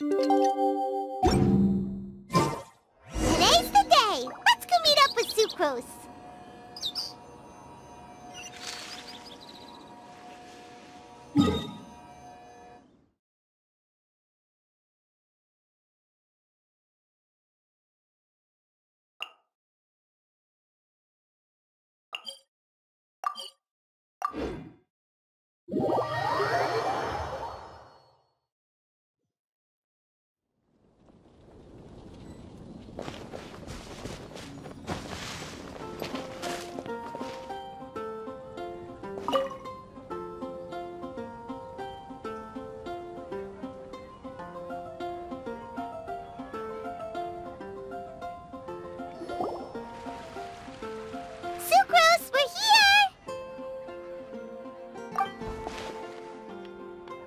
Today's the day! Let's go meet up with Sucrose! Sucrose, we're here!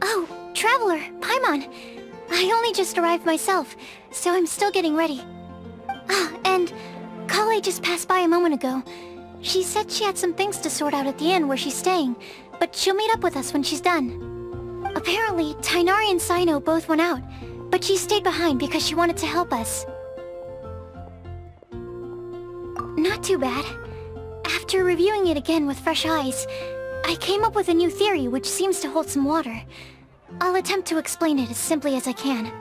Oh, Traveler, Paimon. I only just arrived myself, so I'm still getting ready. Ah, and Kale just passed by a moment ago. She said she had some things to sort out at the inn where she's staying, but she'll meet up with us when she's done. Apparently, Tighnari and Cyno both went out, but she stayed behind because she wanted to help us. Not too bad. After reviewing it again with fresh eyes, I came up with a new theory which seems to hold some water. I'll attempt to explain it as simply as I can.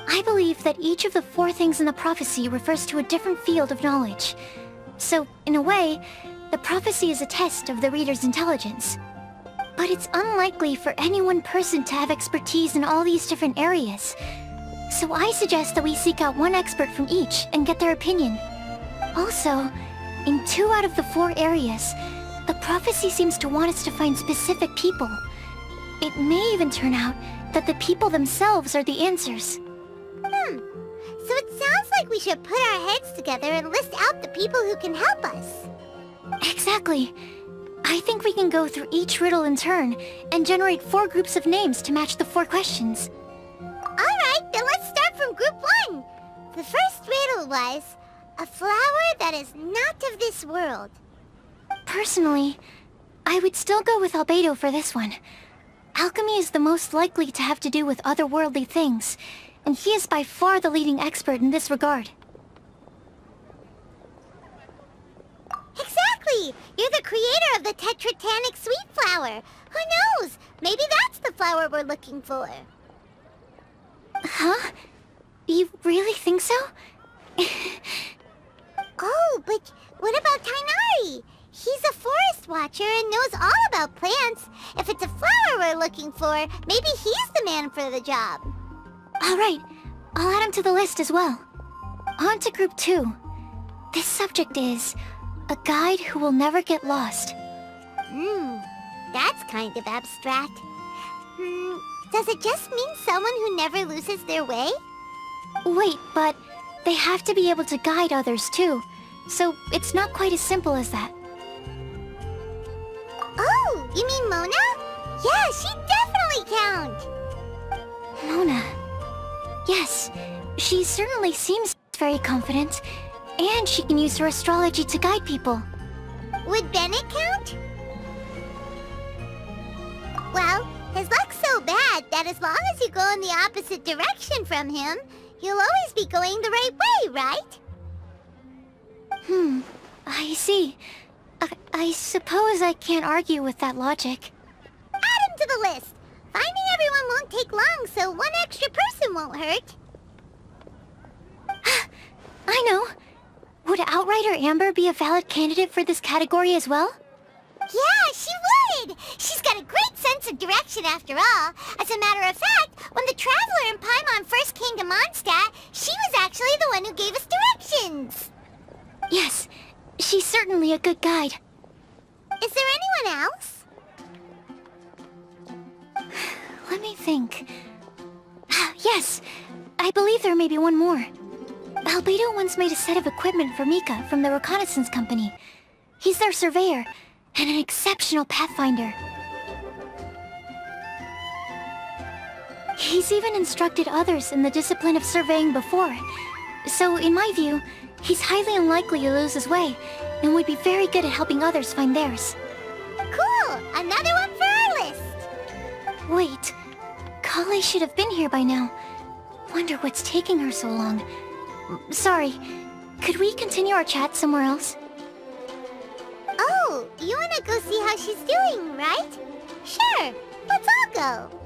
I believe that each of the 4 things in the prophecy refers to a different field of knowledge. So, in a way, the prophecy is a test of the reader's intelligence. But it's unlikely for any one person to have expertise in all these different areas. So I suggest that we seek out one expert from each and get their opinion. Also, in 2 out of the 4 areas, the prophecy seems to want us to find specific people. It may even turn out that the people themselves are the answers. So it sounds like we should put our heads together and list out the people who can help us. Exactly. I think we can go through each riddle in turn and generate 4 groups of names to match the 4 questions. Alright, then let's start from group 1. The first riddle was, a flower that is not of this world. Personally, I would still go with Albedo for this one. Alchemy is the most likely to have to do with otherworldly things, and he is by far the leading expert in this regard. Exactly! You're the creator of the tetratanic sweet flower. Who knows? Maybe that's the flower we're looking for. Huh? You really think so? Oh, but what about Tighnari? He's a forest watcher and knows all about plants. If it's a flower we're looking for, maybe he's the man for the job. Alright, I'll add him to the list as well. On to group 2. This subject is a guide who will never get lost. That's kind of abstract. Does it just mean someone who never loses their way? Wait, but they have to be able to guide others too, so it's not quite as simple as that. Oh, you mean Mona? Yeah, she definitely counts. Mona. Yes, she certainly seems very confident, and she can use her astrology to guide people. Would Bennett count? Well, his luck's so bad that as long as you go in the opposite direction from him, you'll always be going the right way, right? I see. I suppose I can't argue with that logic. Add him to the list. Finding everyone won't take long, so 1 extra person won't hurt. I know. Would Outrider Amber be a valid candidate for this category as well? Yeah, she would! She's got a great sense of direction after all. As a matter of fact, when the Traveler and Paimon first came to Mondstadt, she was actually the one who gave us directions. Yes, she's certainly a good guide. Is there anyone else? Let me think. Yes, I believe there may be one more. Albedo once made a set of equipment for Mika from the reconnaissance company. He's their surveyor, and an exceptional pathfinder. He's even instructed others in the discipline of surveying before. So, in my view, he's highly unlikely to lose his way, and would be very good at helping others find theirs. Cool! Another one for our list! Wait, Kale should have been here by now. wonder what's taking her so long. Sorry, could we continue our chat somewhere else? Oh, you wanna go see how she's doing, right? Sure, let's all go.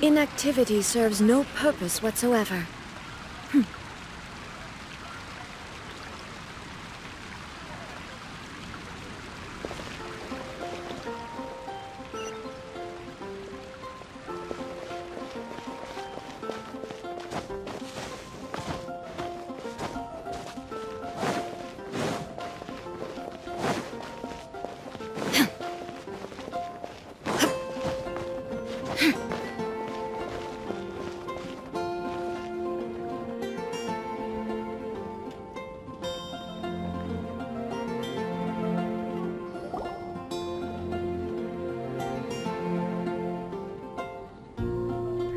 Inactivity serves no purpose whatsoever.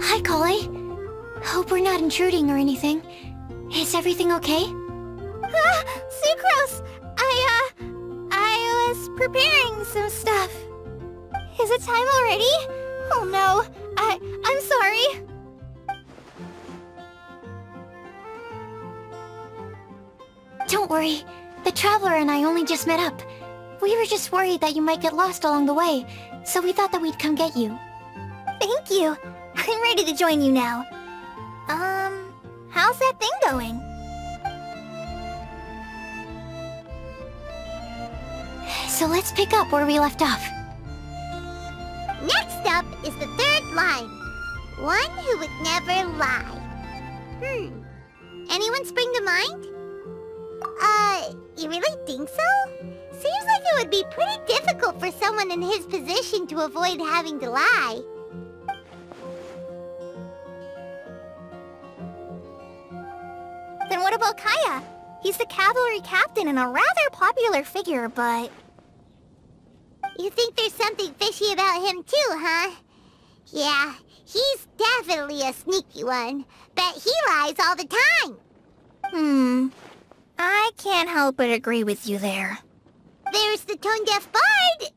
Hi, Collie. Hope we're not intruding or anything. Is everything okay? Sucrose! I was preparing some stuff. Is it time already? Oh no, I'm sorry. Don't worry. The Traveler and I only just met up. We were just worried that you might get lost along the way, so we thought that we'd come get you. Thank you. I'm ready to join you now. How's that thing going? So let's pick up where we left off. Next up is the third line. One who would never lie. Anyone spring to mind? You really think so? Seems like it would be pretty difficult for someone in his position to avoid having to lie. Then what about Kaya? He's the cavalry captain and a rather popular figure, but... You think there's something fishy about him too, huh? Yeah, he's definitely a sneaky one. Bet he lies all the time. I can't help but agree with you there. There's the tone-deaf bard!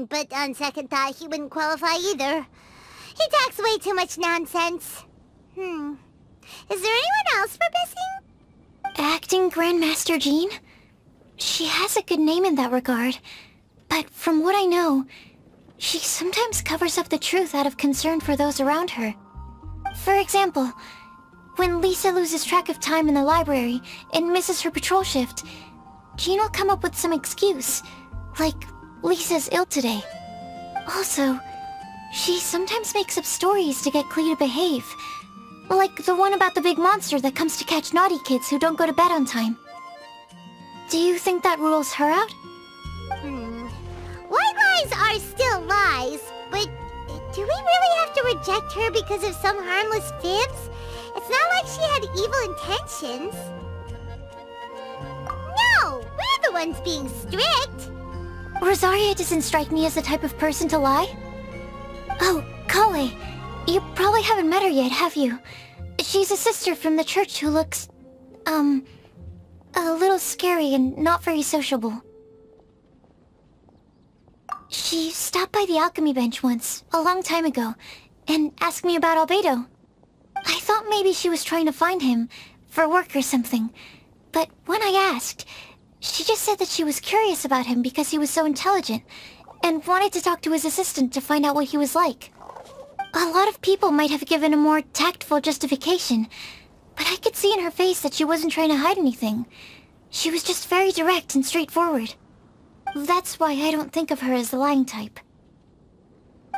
But on second thought, he wouldn't qualify either. He talks way too much nonsense. Is there anyone else we're missing? Acting Grandmaster Jean? She has a good name in that regard. But from what I know, she sometimes covers up the truth out of concern for those around her. For example, when Lisa loses track of time in the library and misses her patrol shift, Jean will come up with some excuse, like Lisa's ill today. Also, she sometimes makes up stories to get Klee to behave, like the one about the big monster that comes to catch naughty kids who don't go to bed on time. Do you think that rules her out? White lies are still lies, but do we really have to reject her because of some harmless fibs? It's not like she had evil intentions. No, we're the ones being strict. Rosario doesn't strike me as the type of person to lie. Oh, Kale, you probably haven't met her yet, have you? She's a sister from the church who looks, a little scary and not very sociable. She stopped by the alchemy bench once, a long time ago, and asked me about Albedo. I thought maybe she was trying to find him, for work or something. But when I asked, she just said that she was curious about him because he was so intelligent, and wanted to talk to his assistant to find out what he was like. A lot of people might have given a more tactful justification, but I could see in her face that she wasn't trying to hide anything. She was just very direct and straightforward. That's why I don't think of her as the lying type.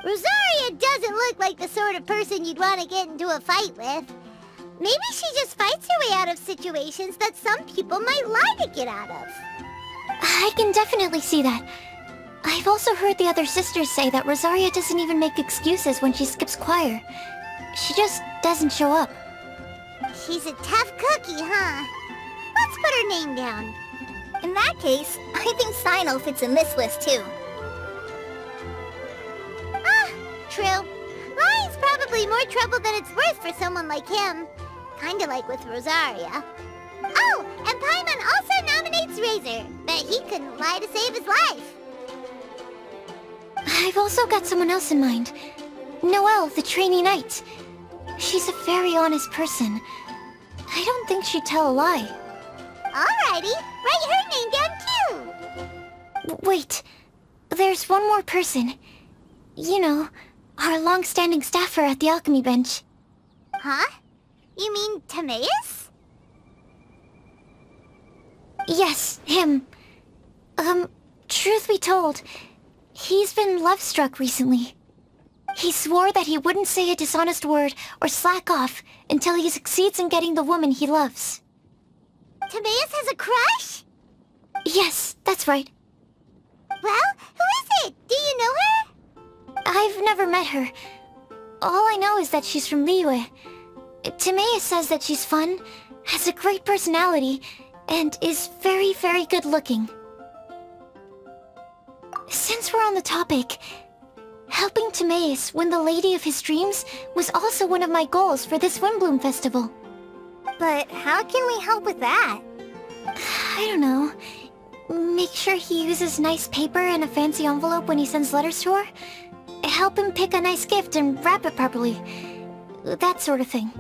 Rosario doesn't look like the sort of person you'd want to get into a fight with. Maybe she just fights her way out of situations that some people might lie to get out of. I can definitely see that. I've also heard the other sisters say that Rosario doesn't even make excuses when she skips choir. She just doesn't show up. She's a tough cookie, huh? Let's put her name down. In that case, I think Sino fits in this list too. Ah, true. Ryan's probably more trouble than it's worth for someone like him. Kinda like with Rosario. Oh, and Paimon also nominates Razor. Bet he couldn't lie to save his life. I've also got someone else in mind. Noelle, the trainee knight. She's a very honest person. I don't think she'd tell a lie. Alrighty, write her name down too. Wait, there's one more person. You know, our long-standing staffer at the alchemy bench. Huh? You mean Timaeus? Yes, him. Truth be told, he's been love-struck recently. He swore that he wouldn't say a dishonest word or slack off until he succeeds in getting the woman he loves. Timaeus has a crush? Yes, that's right. Well, who is it? Do you know her? I've never met her. All I know is that she's from Liyue. Timaeus says that she's fun, has a great personality, and is very, very good looking. Since we're on the topic, helping Timaeus win the lady of his dreams was also one of my goals for this Windblume Festival. But how can we help with that? I don't know. Make sure he uses nice paper and a fancy envelope when he sends letters to her. Help him pick a nice gift and wrap it properly. That sort of thing.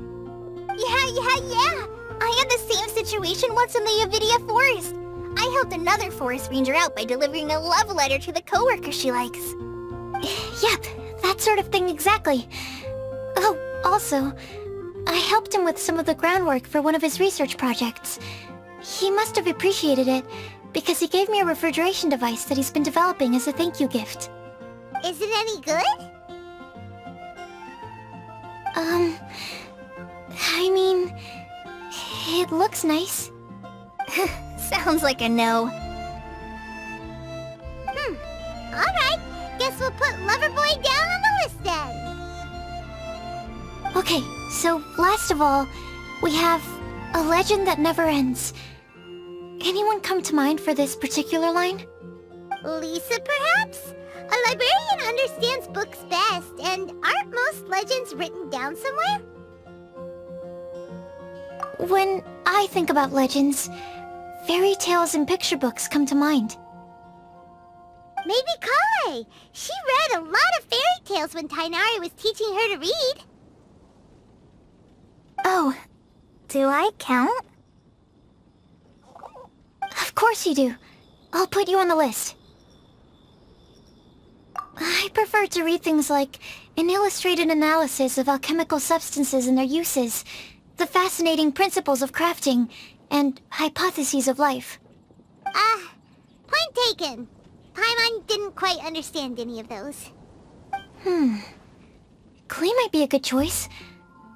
Yeah. I had the same situation once in the Avidia Forest. I helped another forest ranger out by delivering a love letter to the coworker she likes. Yep, that sort of thing exactly. Oh, also, I helped him with some of the groundwork for one of his research projects. He must have appreciated it, because he gave me a refrigeration device that he's been developing as a thank you gift. Is it any good? I mean, it looks nice. Sounds like a no. Alright, guess we'll put Loverboy down on the list then. Okay, so last of all, we have a legend that never ends. Anyone come to mind for this particular line? Lisa, perhaps? A librarian understands books best, and aren't most legends written down somewhere? When I think about legends, fairy tales and picture books come to mind. Maybe Kale. She read a lot of fairy tales when Tainari was teaching her to read. Oh, Do I count? of course you do. I'll put you on the list. I prefer to read things like an illustrated analysis of alchemical substances and their uses, the fascinating principles of crafting, and hypotheses of life. Point taken. Paimon didn't quite understand any of those. Klee might be a good choice.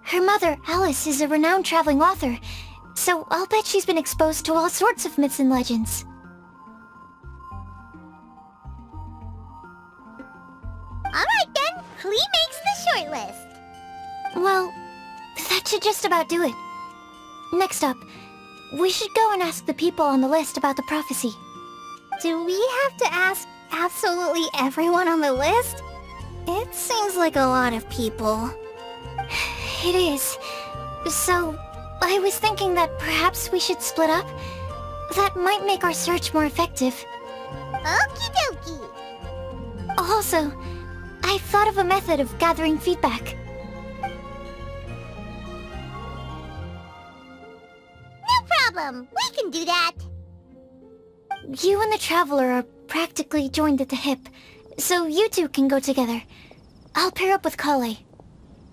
Her mother, Alice, is a renowned traveling author, so I'll bet she's been exposed to all sorts of myths and legends. Alright then, Klee makes the shortlist. Well, that should just about do it. Next up, we should go and ask the people on the list about the prophecy. Do we have to ask absolutely everyone on the list? It seems like a lot of people. It is. So, I was thinking that perhaps we should split up. That might make our search more effective. Okie dokie. Also, I've thought of a method of gathering feedback. No problem. We can do that. You and the Traveler are practically joined at the hip, so you two can go together. I'll pair up with Kale.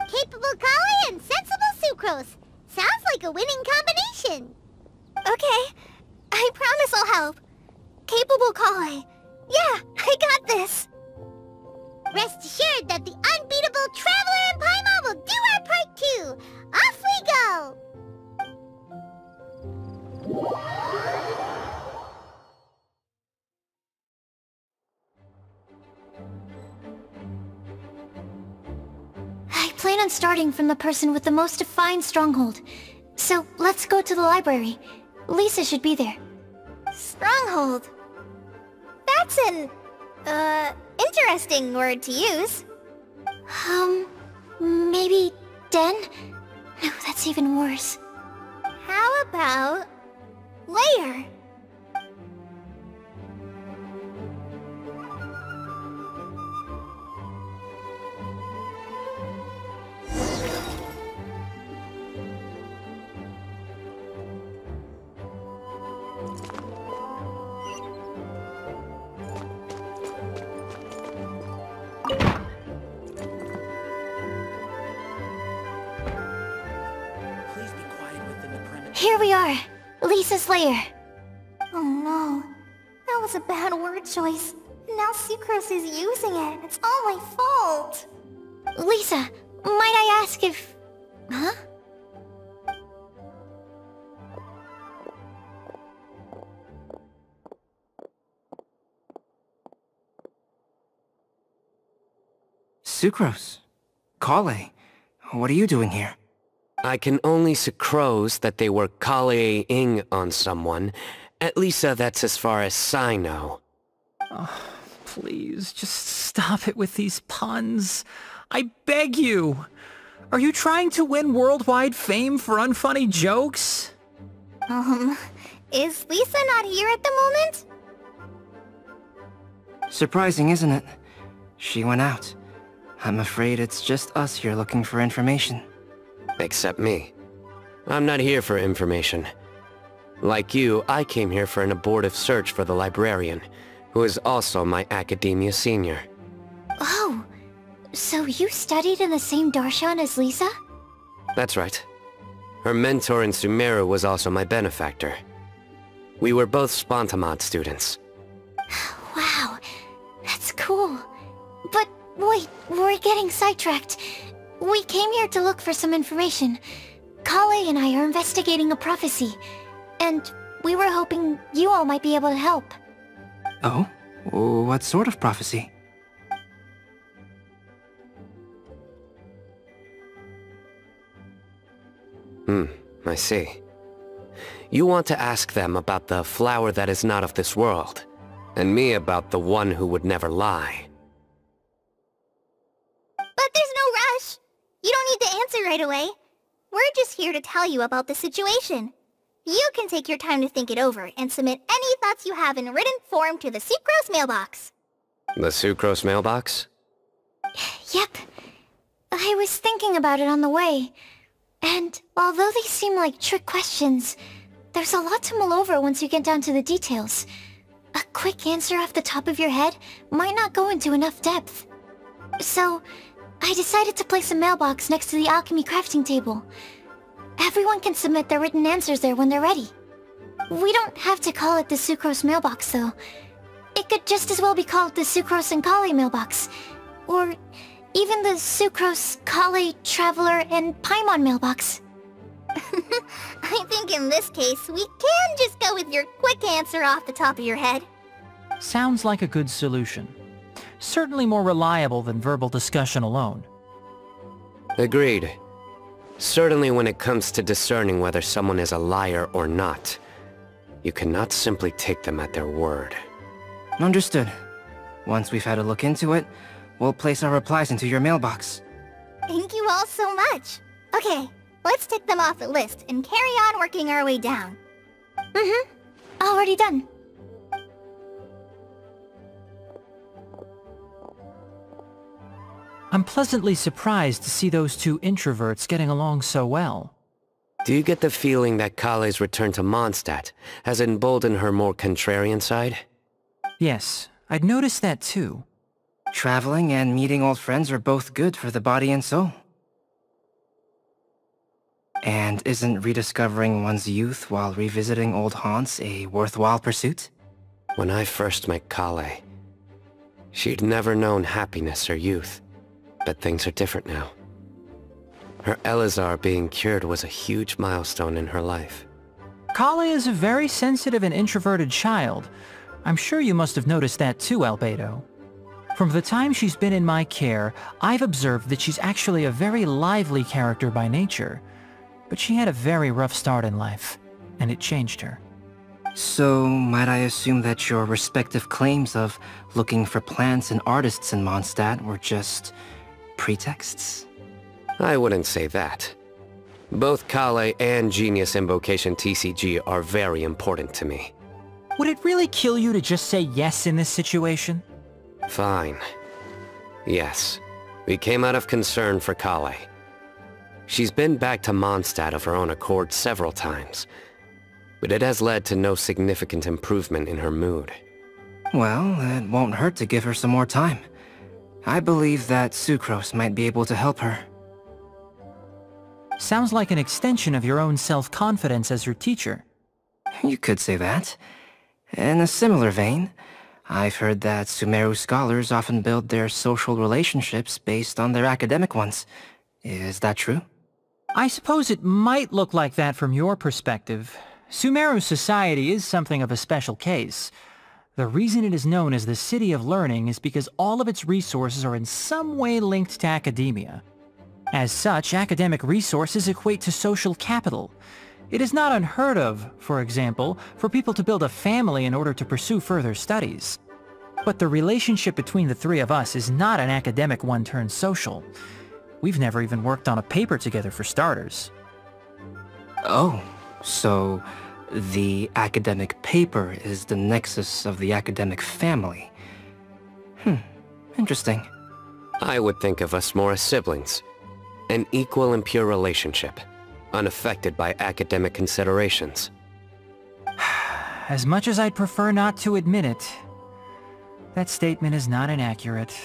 Capable Kale and sensible Sucrose. Sounds like a winning combination. Okay, I promise I'll help. Capable Kale. Yeah, I got this. Rest assured that the unbeatable Traveler and Paimon will do our part too. Off we go! I plan on starting from the person with the most defined stronghold. So, let's go to the library. Lisa should be there. Stronghold. That's an, interesting word to use. Maybe den? No, that's even worse. How about layer? Here we are, Lisa's lair. Oh no, that was a bad word choice. Now Sucrose is using it. It's all my fault. Lisa, might I ask if... Huh? Sucrose. Kale. What are you doing here? I can only Sucrose that they were Kale-ing on someone. At least that's as far as I know. Oh, please, just stop it with these puns. I beg you. Are you trying to win worldwide fame for unfunny jokes? Is Lisa not here at the moment? Surprising, isn't it? She went out. I'm afraid it's just us here looking for information. Except me. I'm not here for information. Like you, I came here for an abortive search for the librarian, who is also my academia senior. Oh, so you studied in the same darshan as Lisa? That's right. Her mentor in Sumeru was also my benefactor. We were both Spontamod students. Wow, that's cool. But wait, we're getting sidetracked. We came here to look for some information. Kale and I are investigating a prophecy, and we were hoping you all might be able to help. Oh? What sort of prophecy? I see. You want to ask them about the flower that is not of this world, and me about the one who would never lie. But there's no rush. You don't need to answer right away. We're just here to tell you about the situation. You can take your time to think it over and submit any thoughts you have in written form to the Sucrose mailbox. The Sucrose mailbox? Yep. I was thinking about it on the way. And although they seem like trick questions, there's a lot to mull over once you get down to the details. A quick answer off the top of your head might not go into enough depth. So, I decided to place a mailbox next to the alchemy crafting table. Everyone can submit their written answers there when they're ready. We don't have to call it the Sucrose mailbox, though. It could just as well be called the Sucrose and Kale mailbox. Or even the Sucrose, Kale, Traveler, and Paimon mailbox. I think in this case, we can just go with your quick answer off the top of your head. Sounds like a good solution. Certainly more reliable than verbal discussion alone. Agreed. Certainly when it comes to discerning whether someone is a liar or not, you cannot simply take them at their word. Understood. Once we've had a look into it, we'll place our replies into your mailbox. Thank you all so much. Okay, let's tick them off the list and carry on working our way down. Already done. I'm pleasantly surprised to see those two introverts getting along so well. Do you get the feeling that Kale's return to Mondstadt has emboldened her more contrarian side? Yes, I'd noticed that too. Traveling and meeting old friends are both good for the body and soul. And isn't rediscovering one's youth while revisiting old haunts a worthwhile pursuit? When I first met Kale, she'd never known happiness or youth. But things are different now. Her Elazar being cured was a huge milestone in her life. Kale is a very sensitive and introverted child. I'm sure you must have noticed that too, Albedo. From the time she's been in my care, I've observed that she's actually a very lively character by nature. But she had a very rough start in life, and it changed her. So, might I assume that your respective claims of looking for plants and artists in Mondstadt were just pretexts? I wouldn't say that. Both Kale and Genius Invocation TCG are very important to me. Would it really kill you to just say yes in this situation? Fine. Yes. We came out of concern for Kale. She's been back to Mondstadt of her own accord several times, but it has led to no significant improvement in her mood. Well, it won't hurt to give her some more time. I believe that Sucrose might be able to help her. Sounds like an extension of your own self-confidence as her teacher. You could say that. In a similar vein, I've heard that Sumeru scholars often build their social relationships based on their academic ones. Is that true? I suppose it might look like that from your perspective. Sumeru society is something of a special case. The reason it is known as the City of Learning is because all of its resources are in some way linked to academia. As such, academic resources equate to social capital. It is not unheard of, for example, for people to build a family in order to pursue further studies. But the relationship between the three of us is not an academic one turned social. We've never even worked on a paper together for starters. Oh, so the academic paper is the nexus of the academic family. Interesting. I would think of us more as siblings. An equal and pure relationship, unaffected by academic considerations. As much as I'd prefer not to admit it, that statement is not inaccurate.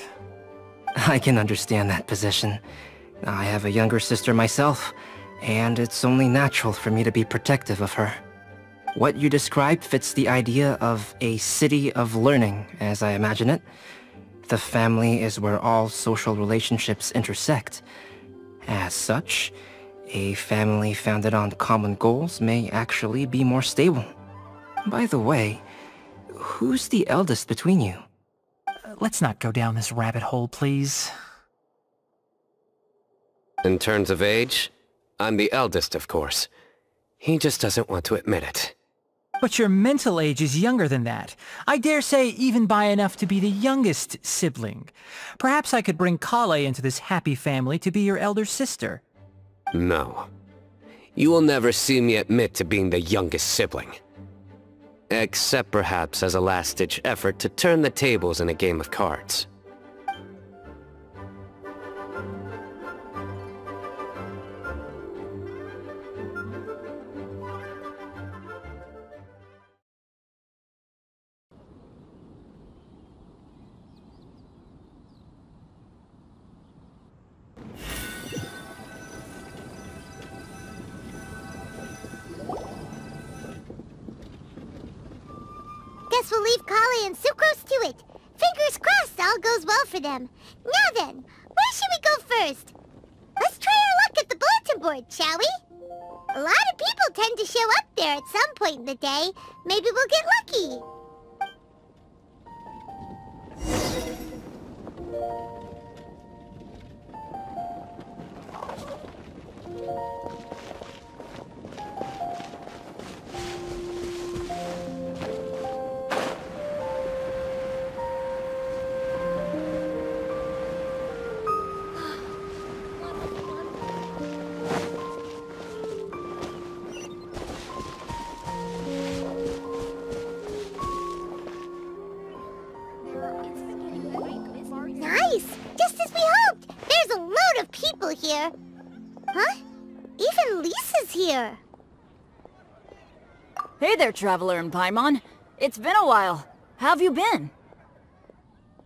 I can understand that position. I have a younger sister myself, and it's only natural for me to be protective of her. What you described fits the idea of a city of learning, as I imagine it. The family is where all social relationships intersect. As such, a family founded on common goals may actually be more stable. By the way, who's the eldest between you? Let's not go down this rabbit hole, please. In terms of age, I'm the eldest, of course. He just doesn't want to admit it. But your mental age is younger than that. I dare say even by enough to be the youngest sibling. Perhaps I could bring Kale into this happy family to be your elder sister. No. You will never see me admit to being the youngest sibling. Except perhaps as a last-ditch effort to turn the tables in a game of cards. Guess we'll leave Kale and Sucrose to it. Fingers crossed all goes well for them. Now then, where should we go first? Let's try our luck at the bulletin board, shall we? A lot of people tend to show up there at some point in the day. Maybe we'll get lucky. Nice! Just as we hoped! There's a load of people here. Huh? Even Lisa's here. Hey there, Traveler in Paimon. It's been a while. How have you been?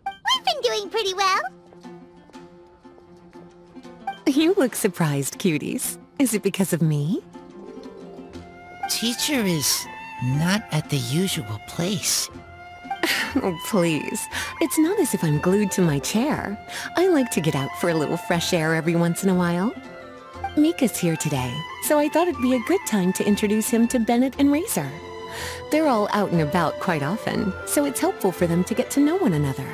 We've been doing pretty well. You look surprised, cuties. Is it because of me? Teacher is not at the usual place. Oh, please. It's not as if I'm glued to my chair. I like to get out for a little fresh air every once in a while. Mika's here today, so I thought it'd be a good time to introduce him to Bennett and Razor. They're all out and about quite often, so it's helpful for them to get to know one another.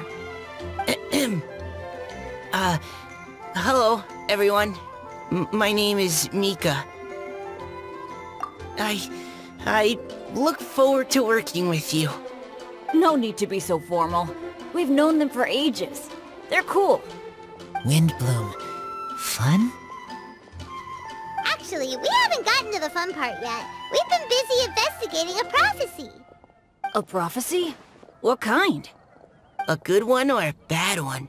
Hello, everyone. My name is Mika. I look forward to working with you. No need to be so formal. We've known them for ages. They're cool. Windblume. Fun? Actually, we haven't gotten to the fun part yet. We've been busy investigating a prophecy. A prophecy? What kind? A good one or a bad one?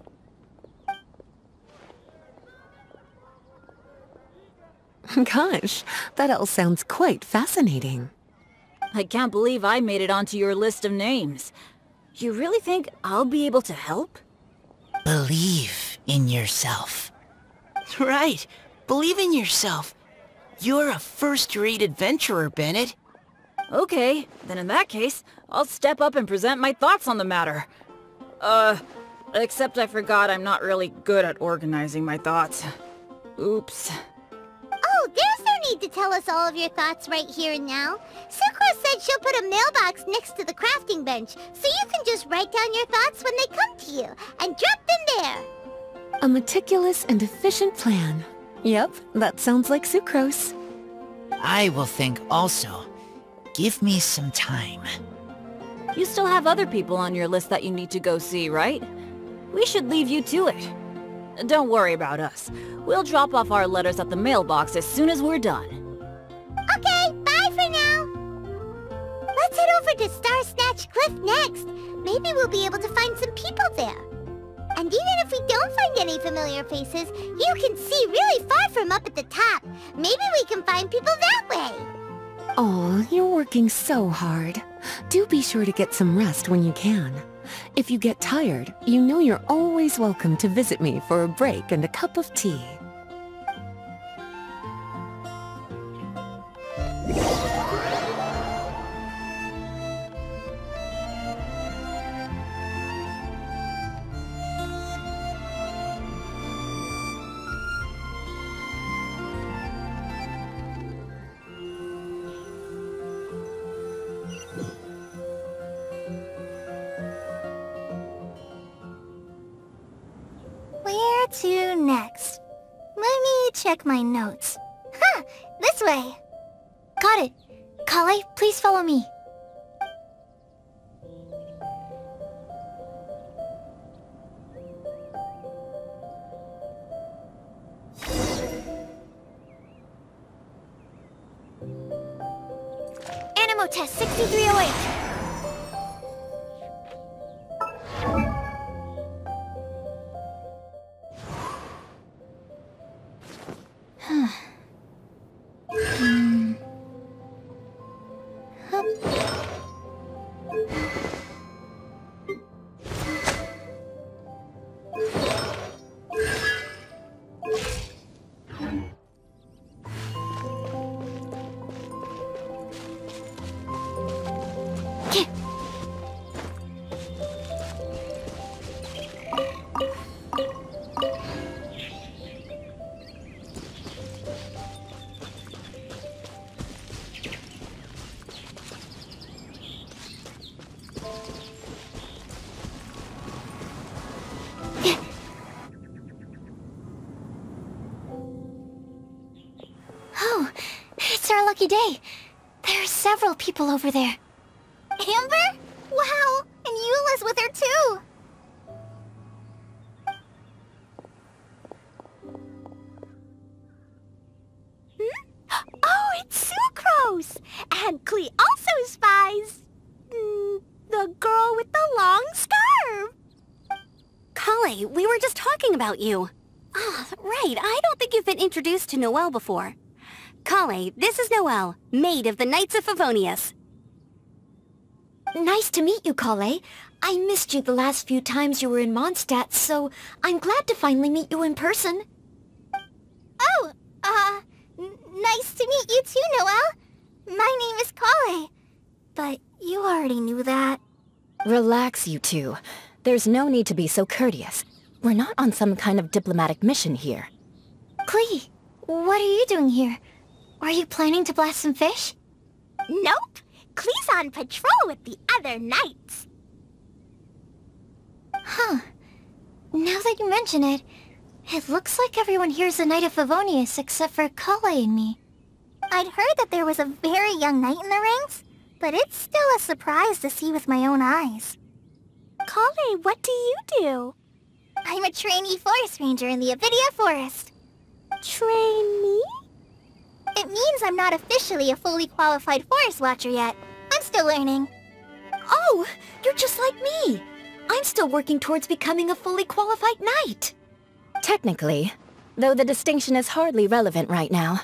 Gosh, that all sounds quite fascinating. I can't believe I made it onto your list of names. You really think I'll be able to help? Believe in yourself. Right. Believe in yourself. You're a first-rate adventurer, Bennett. Okay, then in that case, I'll step up and present my thoughts on the matter. Except I forgot I'm not really good at organizing my thoughts. Oops. Oh, there's no need to tell us all of your thoughts right here and now. Sucrose said she'll put a mailbox next to the crafting bench, so you can just write down your thoughts when they come to you, and drop them there. A meticulous and efficient plan. Yep, that sounds like Sucrose. I will think also. Give me some time. You still have other people on your list that you need to go see, right? We should leave you to it. Don't worry about us. We'll drop off our letters at the mailbox as soon as we're done. Okay, bye for now. Let's head over to Star Snatch Cliff next. Maybe we'll be able to find some people there. And even if we don't find any familiar faces, you can see really far from up at the top. Maybe we can find people that way. Oh, you're working so hard. Do be sure to get some rest when you can. If you get tired, you know you're always welcome to visit me for a break and a cup of tea. Where to next? Let me check my notes. Huh, this way. Got it. Kale, please follow me. Animo test 6308. Oh, it's our lucky day. There are several people over there. Amber? Wow, and Eula's with her too. Oh, it's Sucrose! And Klee also spies... the girl with the long scarf! Kale, we were just talking about you. Ah, right, I don't think you've been introduced to Noelle before. Kale, this is Noelle, maid of the Knights of Favonius. Nice to meet you, Kale. I missed you the last few times you were in Mondstadt, so I'm glad to finally meet you in person. Oh, nice to meet you too, Noelle. My name is Kale. But you already knew that. Relax, you two. There's no need to be so courteous. We're not on some kind of diplomatic mission here. Klee, what are you doing here? Are you planning to blast some fish? Nope. Klee's on patrol with the other knights. Huh. Now that you mention it, It looks like everyone here's a Knight of Favonius except for Kale and me. I'd heard that there was a very young knight in the ranks, but it's still a surprise to see with my own eyes. Kale, what do you do? I'm a trainee forest ranger in the Avidia Forest. Trainee? It means I'm not officially a fully qualified forest watcher yet. I'm still learning. Oh, you're just like me. I'm still working towards becoming a fully qualified knight. Technically, though the distinction is hardly relevant right now.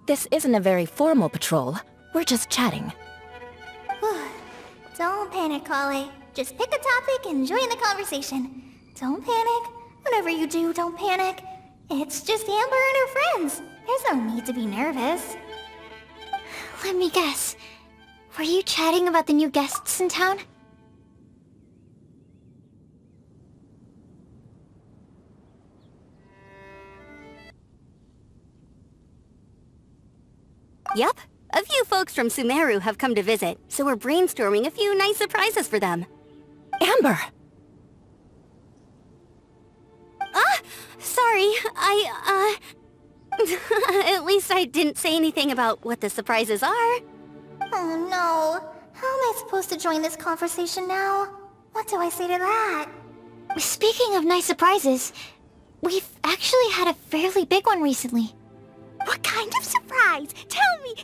This isn't a very formal patrol. We're just chatting. Don't panic, Kale. Just pick a topic and join the conversation. Don't panic. Whatever you do, don't panic. It's just Amber and her friends. There's no need to be nervous. Let me guess. Were you chatting about the new guests in town? Yup. A few folks from Sumeru have come to visit, so we're brainstorming a few nice surprises for them. Amber! Sorry, At least I didn't say anything about what the surprises are. Oh no. How am I supposed to join this conversation now? What do I say to that? Speaking of nice surprises, we've actually had a fairly big one recently. What kind of surprise? Tell me!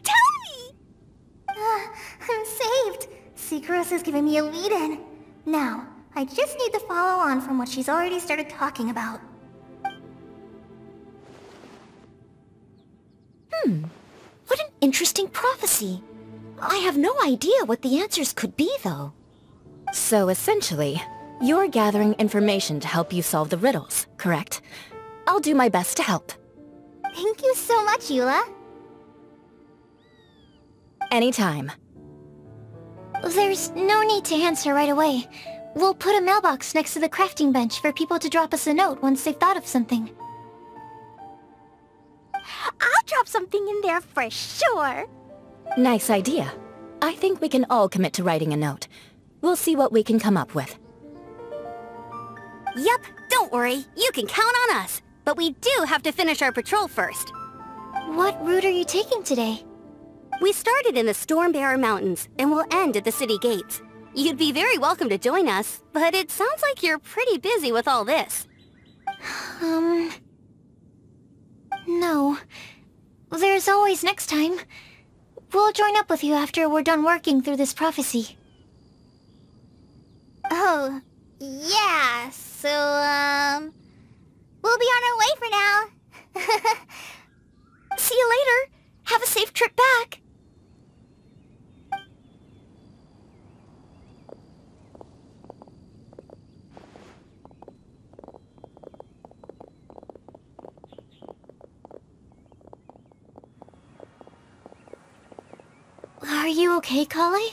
I'm saved. Sucrose is giving me a lead-in. Now, I just need to follow on from what she's already started talking about. What an interesting prophecy. I have no idea what the answers could be, though. So essentially, you're gathering information to help you solve the riddles, correct? I'll do my best to help. Thank you so much, Eula. Anytime. There's no need to answer right away. We'll put a mailbox next to the crafting bench for people to drop us a note once they've thought of something. I'll drop something in there for sure. Nice idea. I think we can all commit to writing a note. We'll see what we can come up with. Yup, don't worry. You can count on us. But we do have to finish our patrol first. What route are you taking today? We started in the Stormbearer Mountains, and we'll end at the city gates. You'd be very welcome to join us, but it sounds like you're pretty busy with all this. No. There's always next time. We'll join up with you after we're done working through this prophecy. Oh, yeah, so, we'll be on our way for now. See you later. Have a safe trip back. Are you okay, Kale?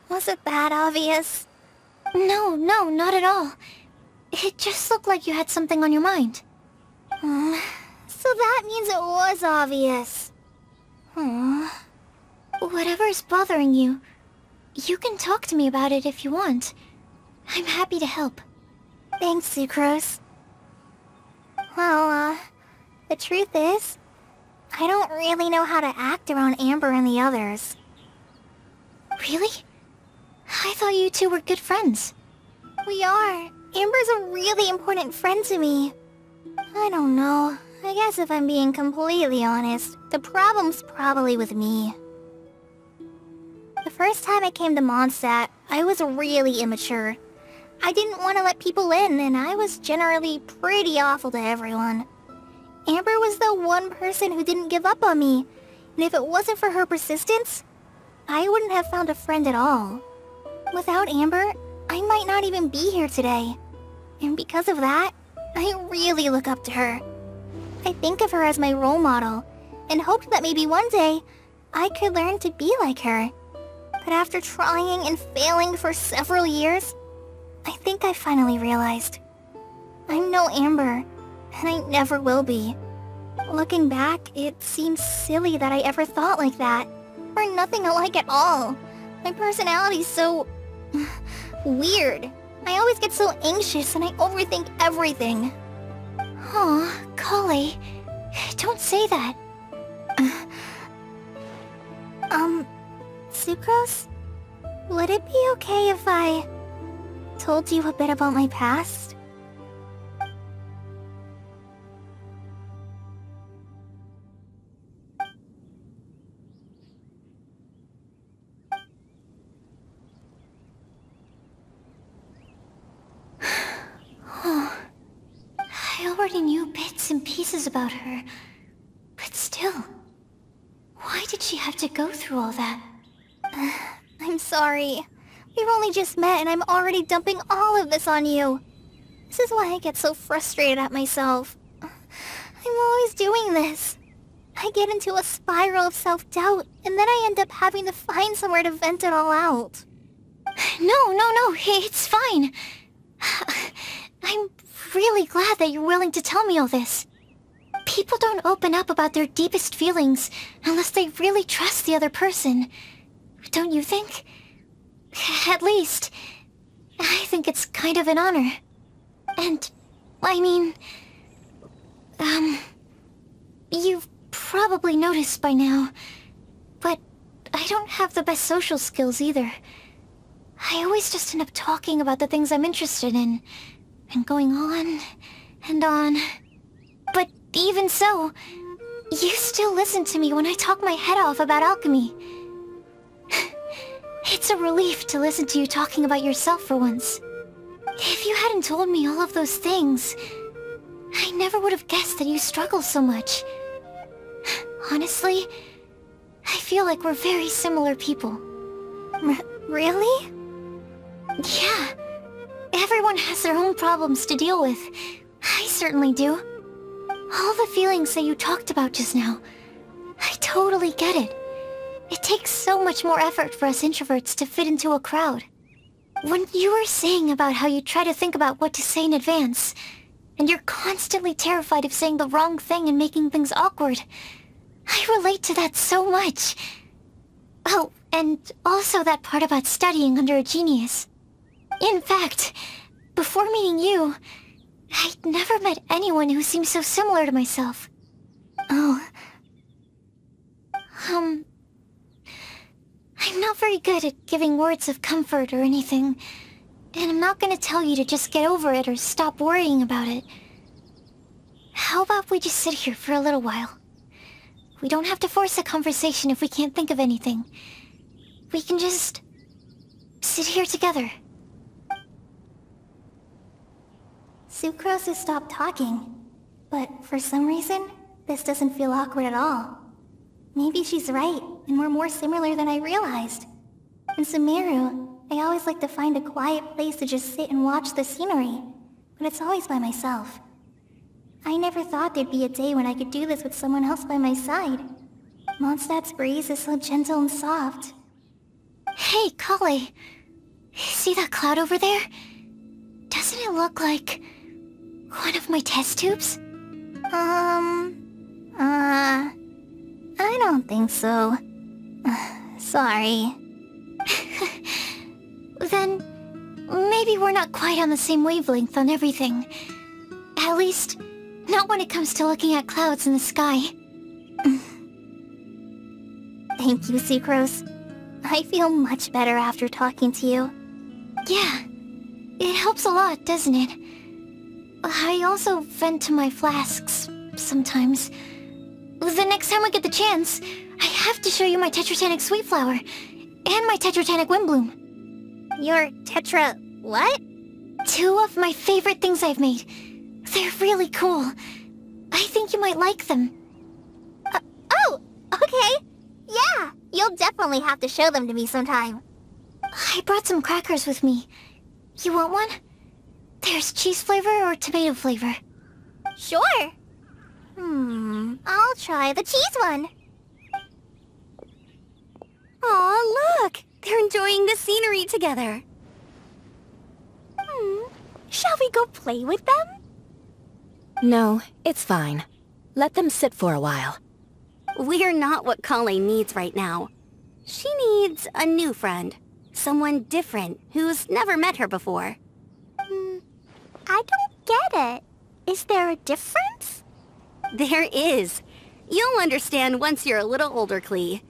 Was it that obvious? No, not at all. It just looked like you had something on your mind. So that means it was obvious. Whatever's bothering you, you can talk to me about it if you want. I'm happy to help. Thanks, Sucrose. Well, the truth is, I don't really know how to act around Amber and the others. Really? I thought you two were good friends. We are. Amber's a really important friend to me. I don't know. I guess if I'm being completely honest, the problem's probably with me. The first time I came to Mondstadt, I was really immature. I didn't want to let people in, and I was generally pretty awful to everyone. Amber was the one person who didn't give up on me, and if it wasn't for her persistence, I wouldn't have found a friend at all. Without Amber, I might not even be here today. And because of that, I really look up to her. I think of her as my role model, and hoped that maybe one day, I could learn to be like her. But after trying and failing for several years, I think I finally realized. I'm no Amber, and I never will be. Looking back, it seems silly that I ever thought like that. We're nothing alike at all. My personality's so... weird. I always get so anxious and I overthink everything. Aw, Kale, don't say that. Sucrose? Would it be okay if I told you a bit about my past? I already knew bits and pieces about her, but still, why did she have to go through all that? I'm sorry. We've only just met and I'm already dumping all of this on you. This is why I get so frustrated at myself. I'm always doing this. I get into a spiral of self-doubt, and then I end up having to find somewhere to vent it all out. No, it's fine. I'm really glad that you're willing to tell me all this. People don't open up about their deepest feelings unless they really trust the other person. Don't you think? At least, I think it's kind of an honor. And, I mean... You've probably noticed by now, but I don't have the best social skills either. I always just end up talking about the things I'm interested in, and going on and on. But even so, you still listen to me when I talk my head off about alchemy. It's a relief to listen to you talking about yourself for once. If you hadn't told me all of those things, I never would have guessed that you struggle so much. Honestly, I feel like we're very similar people. Really? Yeah. Everyone has their own problems to deal with. I certainly do. All the feelings that you talked about just now, I totally get it. It takes so much more effort for us introverts to fit into a crowd. When you were saying about how you try to think about what to say in advance, and you're constantly terrified of saying the wrong thing and making things awkward, I relate to that so much. Oh, and also that part about studying under a genius. In fact, before meeting you, I'd never met anyone who seemed so similar to myself. Oh. I'm not very good at giving words of comfort or anything, and I'm not gonna tell you to just get over it or stop worrying about it. How about we just sit here for a little while? We don't have to force a conversation if we can't think of anything. We can just sit here together. Sucrose has stopped talking, but for some reason, this doesn't feel awkward at all. Maybe she's right, and we're more similar than I realized. In Sumeru, I always like to find a quiet place to just sit and watch the scenery, but it's always by myself. I never thought there'd be a day when I could do this with someone else by my side. Mondstadt's breeze is so gentle and soft. Hey, Kale. See that cloud over there? Doesn't it look like one of my test tubes? I don't think so. Sorry. Then, maybe we're not quite on the same wavelength on everything. At least, not when it comes to looking at clouds in the sky. Thank you, Sucrose. I feel much better after talking to you. Yeah, it helps a lot, doesn't it? I also vent to my flasks, sometimes. The next time we get the chance, I have to show you my Tetratanic Sweet Flower, and my Tetratanic Windblume. Your Tetra... what? 2 of my favorite things I've made. They're really cool. I think you might like them. Oh, okay. Yeah, you'll definitely have to show them to me sometime. I brought some crackers with me. You want one? There's cheese flavor or tomato flavor. Sure. I'll try the cheese one. Aw, look! They're enjoying the scenery together. Shall we go play with them? No, it's fine. Let them sit for a while. We're not what Kale needs right now. She needs a new friend. Someone different, who's never met her before. it. Is there a difference? There is. You'll understand once you're a little older, Klee.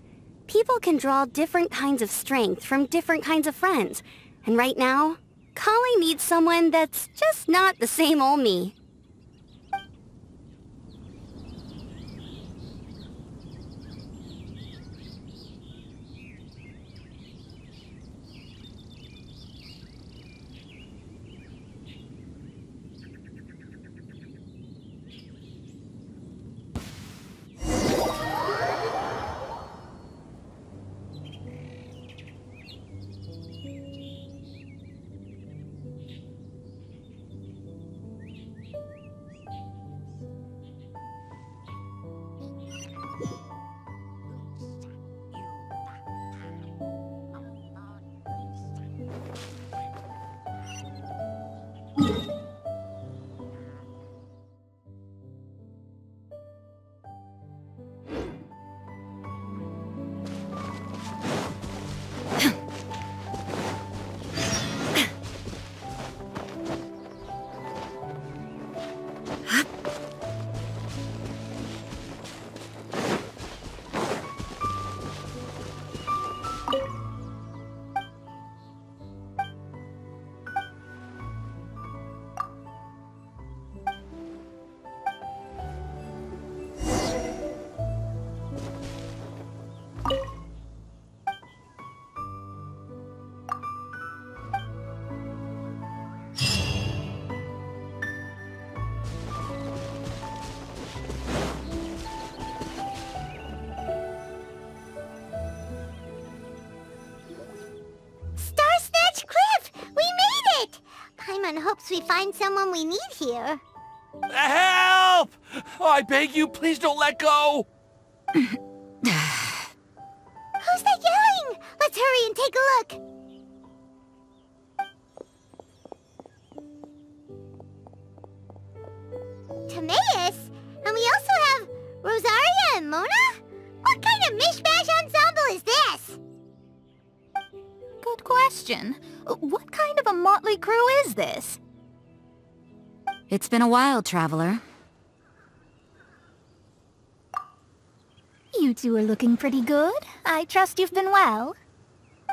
People can draw different kinds of strength from different kinds of friends. And right now, Kale needs someone that's just not the same old me. Hopes we find someone we need here. Help! Oh, I beg you, please don't let go! Who's that yelling? Let's hurry and take a look. Timaeus? And we also have Rosario and Mora? What kind of mishmash ensemble is this? Good question. What kind of a motley crew is this? It's been a while, Traveler. You two are looking pretty good. I trust you've been well.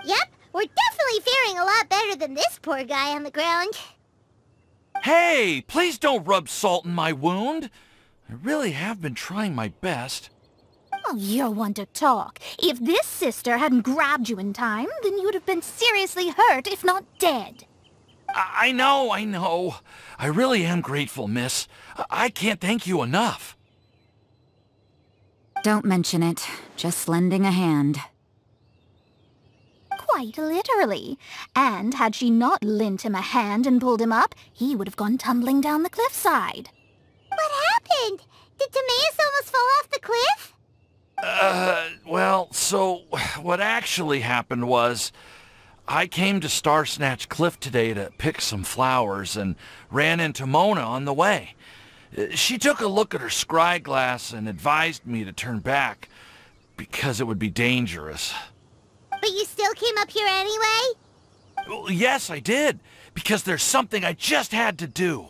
Yep, we're definitely faring a lot better than this poor guy on the ground. Hey, please don't rub salt in my wound. I really have been trying my best. Oh, you're one to talk. If this sister hadn't grabbed you in time, then you would have been seriously hurt, if not dead. I know. I really am grateful, miss. I can't thank you enough. Don't mention it. Just lending a hand. Quite literally. And had she not lent him a hand and pulled him up, he would have gone tumbling down the cliffside. What happened? Did Timaeus almost fall off the cliff? Well, so what actually happened was I came to Star Snatch Cliff today to pick some flowers and ran into Mona on the way. She took a look at her scry glass and advised me to turn back because it would be dangerous. But you still came up here anyway? Well, yes, I did, because there's something I just had to do.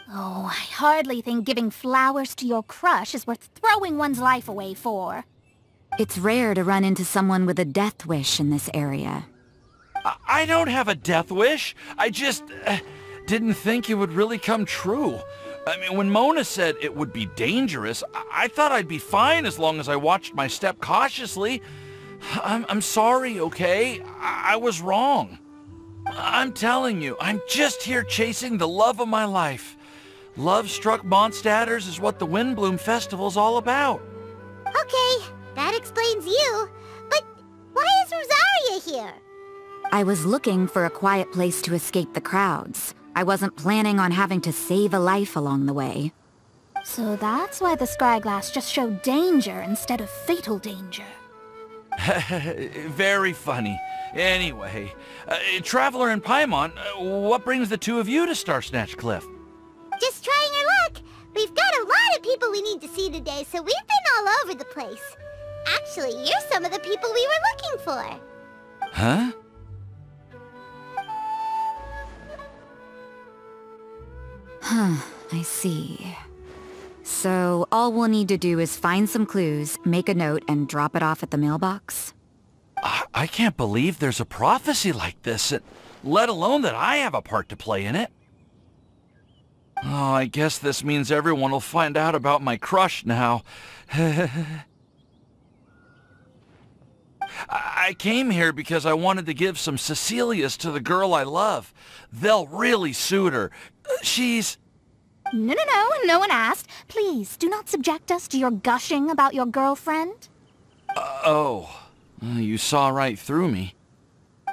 Oh, I hardly think giving flowers to your crush is worth throwing one's life away for. It's rare to run into someone with a death wish in this area. I don't have a death wish. I just didn't think it would really come true. I mean, when Mona said it would be dangerous, I thought I'd be fine as long as I watched my step cautiously. I'm sorry, okay? I was wrong. I'm telling you, I'm just here chasing the love of my life. Love-struck Mondstatters is what the Windblume Festival's all about. Okay, that explains you. But why is Rosario here? I was looking for a quiet place to escape the crowds. I wasn't planning on having to save a life along the way. So that's why the scryglass just showed danger instead of fatal danger. Very funny. Anyway, Traveler and Paimon, what brings the two of you to Star Snatch Cliff? Just trying our luck. We've got a lot of people we need to see today, so we've been all over the place. Actually, you're some of the people we were looking for. I see. So all we'll need to do is find some clues, make a note, and drop it off at the mailbox? I can't believe there's a prophecy like this, let alone that I have a part to play in it. Oh, I guess this means everyone will find out about my crush now. I came here because I wanted to give some Cecilias to the girl I love. They'll really suit her. She's... No, no one asked. Please, do not subject us to your gushing about your girlfriend. Oh, you saw right through me.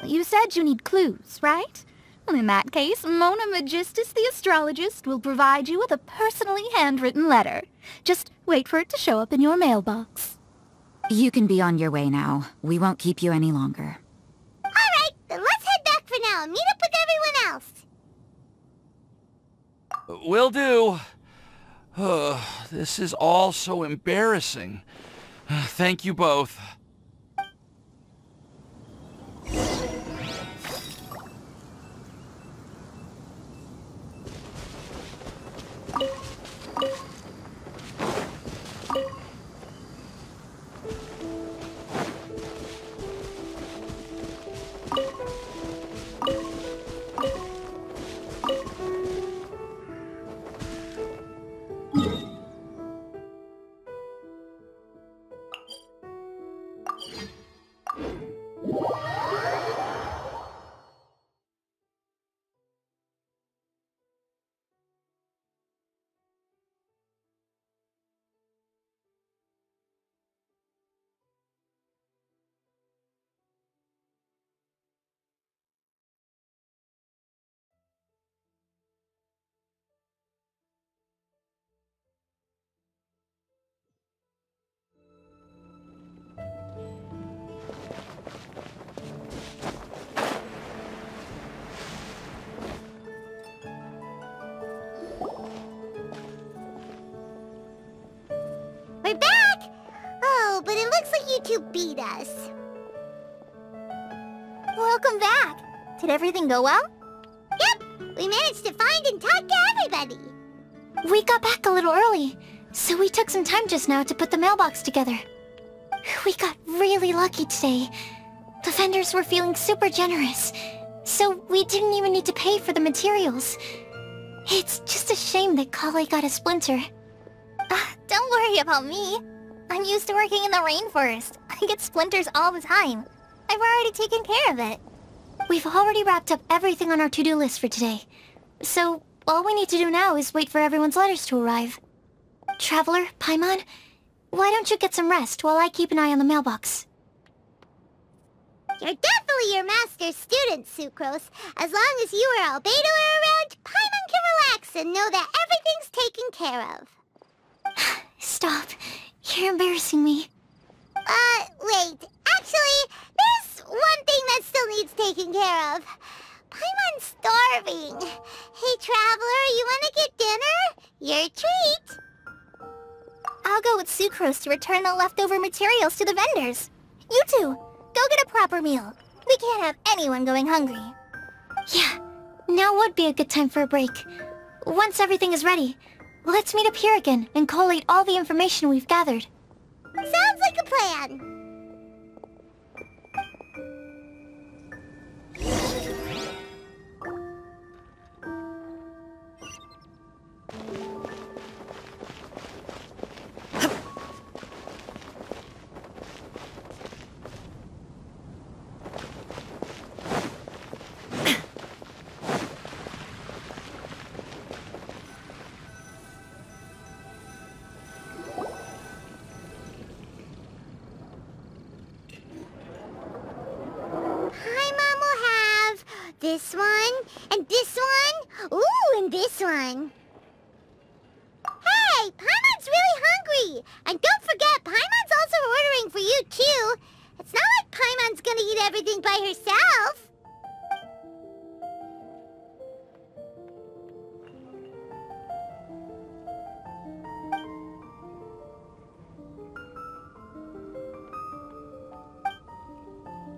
You said you need clues, right? Well, in that case, Mona Magistus the astrologist will provide you with a personally handwritten letter. Just wait for it to show up in your mailbox. You can be on your way now. We won't keep you any longer. Alright, then let's head back for now and meet up with everyone else. Will do. This is all so embarrassing. Thank you both. We're back! Oh, but it looks like you two beat us. Welcome back. Did everything go well? Yep, we managed to find and talk to everybody. We got back a little early, so we took some time just now to put the mailbox together. We got really lucky today. The vendors were feeling super generous, so we didn't even need to pay for the materials. It's just a shame that Kale got a splinter. Don't worry about me. I'm used to working in the rainforest. I get splinters all the time. I've already taken care of it. We've already wrapped up everything on our to-do list for today. So, all we need to do now is wait for everyone's letters to arrive. Traveler, Paimon, why don't you get some rest while I keep an eye on the mailbox? You're definitely your master's student, Sucrose. As long as you or Albedo are around, Paimon can relax and know that everything's taken care of. Stop. You're embarrassing me. Wait. Actually, there's one thing that still needs taking care of. Paimon's starving. Hey, Traveler, you wanna get dinner? Your treat. I'll go with Sucrose to return the leftover materials to the vendors. You two, go get a proper meal. We can't have anyone going hungry. Yeah, now would be a good time for a break. Once everything is ready, let's meet up here again and collate all the information we've gathered. Sounds like a plan. This one, and this one, ooh, and this one. Hey, Paimon's really hungry! And don't forget, Paimon's also ordering for you, too. It's not like Paimon's gonna eat everything by herself.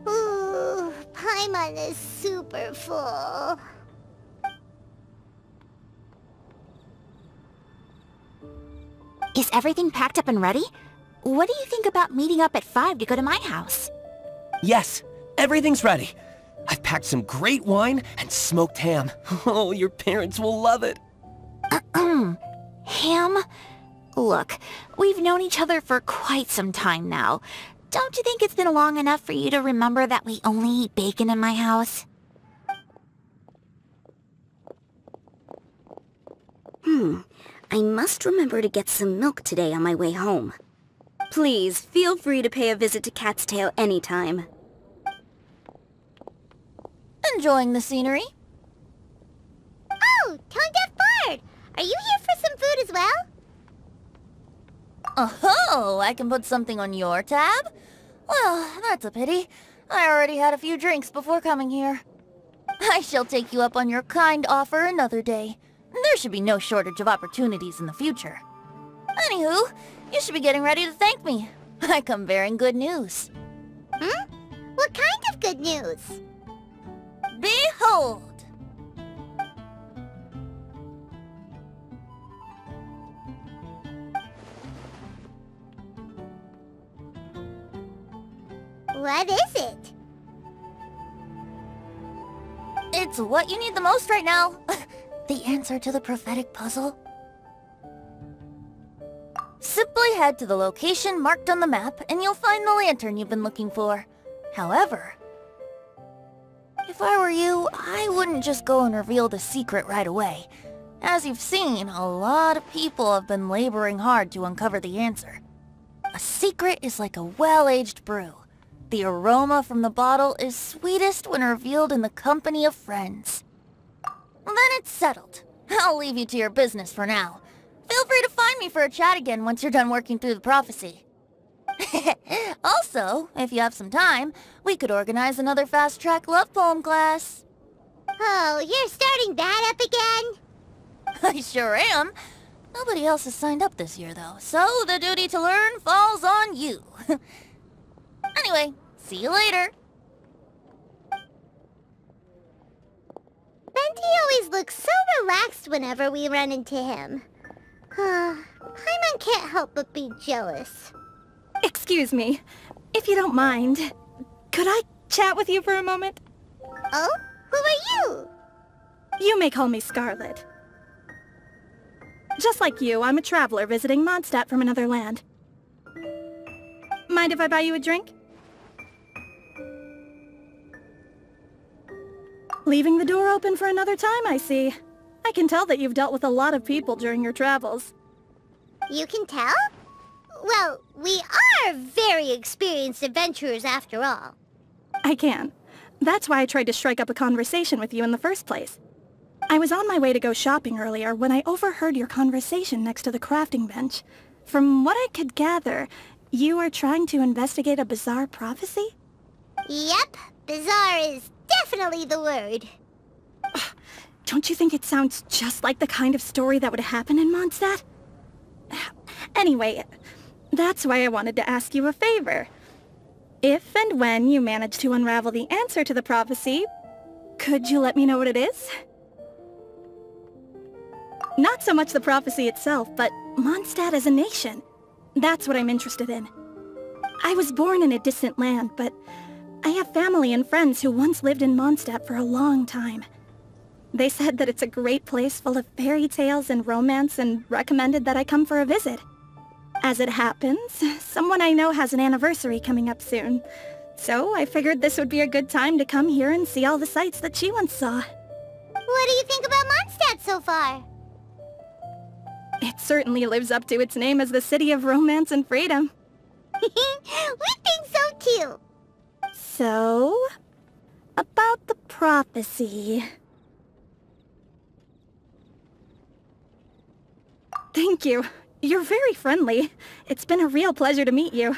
Ooh, Paimon is super full. Is everything packed up and ready? What do you think about meeting up at 5 to go to my house? Yes, everything's ready. I've packed some great wine and smoked ham. Oh, your parents will love it. Ham? Look, we've known each other for quite some time now. Don't you think it's been long enough for you to remember that we only eat bacon in my house? I must remember to get some milk today on my way home. Please, feel free to pay a visit to Cat's Tail anytime. Enjoying the scenery? Oh, Tone-Deaf Bard! Are you here for some food as well? Oh, I can put something on your tab? Well, that's a pity. I already had a few drinks before coming here. I shall take you up on your kind offer another day. There should be no shortage of opportunities in the future. Anywho, you should be getting ready to thank me. I come bearing good news. What kind of good news? Behold! What is it? It's what you need the most right now. The answer to the prophetic puzzle. Simply head to the location marked on the map and you'll find the lantern you've been looking for. However, if I were you, I wouldn't just go and reveal the secret right away. As you've seen, a lot of people have been laboring hard to uncover the answer. A secret is like a well-aged brew. The aroma from the bottle is sweetest when revealed in the company of friends. Then it's settled. I'll leave you to your business for now. Feel free to find me for a chat again once you're done working through the prophecy. Also, if you have some time, we could organize another fast-track love poem class. Oh, you're starting that up again? I sure am. Nobody else has signed up this year, though, so the duty to learn falls on you. Anyway, see you later. Benty always looks so relaxed whenever we run into him. Paimon can't help but be jealous. Excuse me, if you don't mind, could I chat with you for a moment? Oh? Who are you? You may call me Scarlett. Just like you, I'm a traveler visiting Mondstadt from another land. Mind if I buy you a drink? Leaving the door open for another time, I see. I can tell that you've dealt with a lot of people during your travels. You can tell? Well, we are very experienced adventurers after all. I can. That's why I tried to strike up a conversation with you in the first place. I was on my way to go shopping earlier when I overheard your conversation next to the crafting bench. From what I could gather, you are trying to investigate a bizarre prophecy? Yep, bizarre is definitely the word. Don't you think it sounds just like the kind of story that would happen in Mondstadt? Anyway, that's why I wanted to ask you a favor. If and when you manage to unravel the answer to the prophecy, could you let me know what it is? Not so much the prophecy itself, but Mondstadt as a nation. That's what I'm interested in. I was born in a distant land, but I have family and friends who once lived in Mondstadt for a long time. They said that it's a great place full of fairy tales and romance and recommended that I come for a visit. As it happens, someone I know has an anniversary coming up soon. So I figured this would be a good time to come here and see all the sights that she once saw. What do you think about Mondstadt so far? It certainly lives up to its name as the city of romance and freedom. We think so too. So, about the prophecy. Thank you. You're very friendly. It's been a real pleasure to meet you.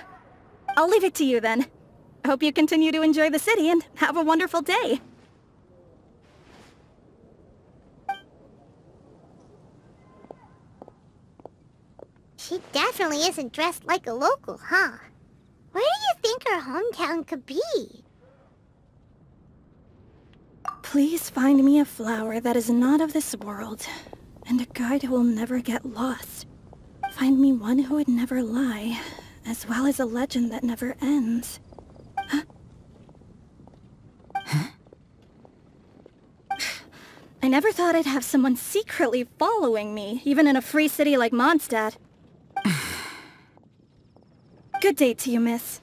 I'll leave it to you then. I hope you continue to enjoy the city and have a wonderful day. She definitely isn't dressed like a local, huh? Where do you think her hometown could be? Please find me a flower that is not of this world, and a guide who will never get lost. Find me one who would never lie, as well as a legend that never ends. Huh? I never thought I'd have someone secretly following me, even in a free city like Mondstadt. Good day to you, miss.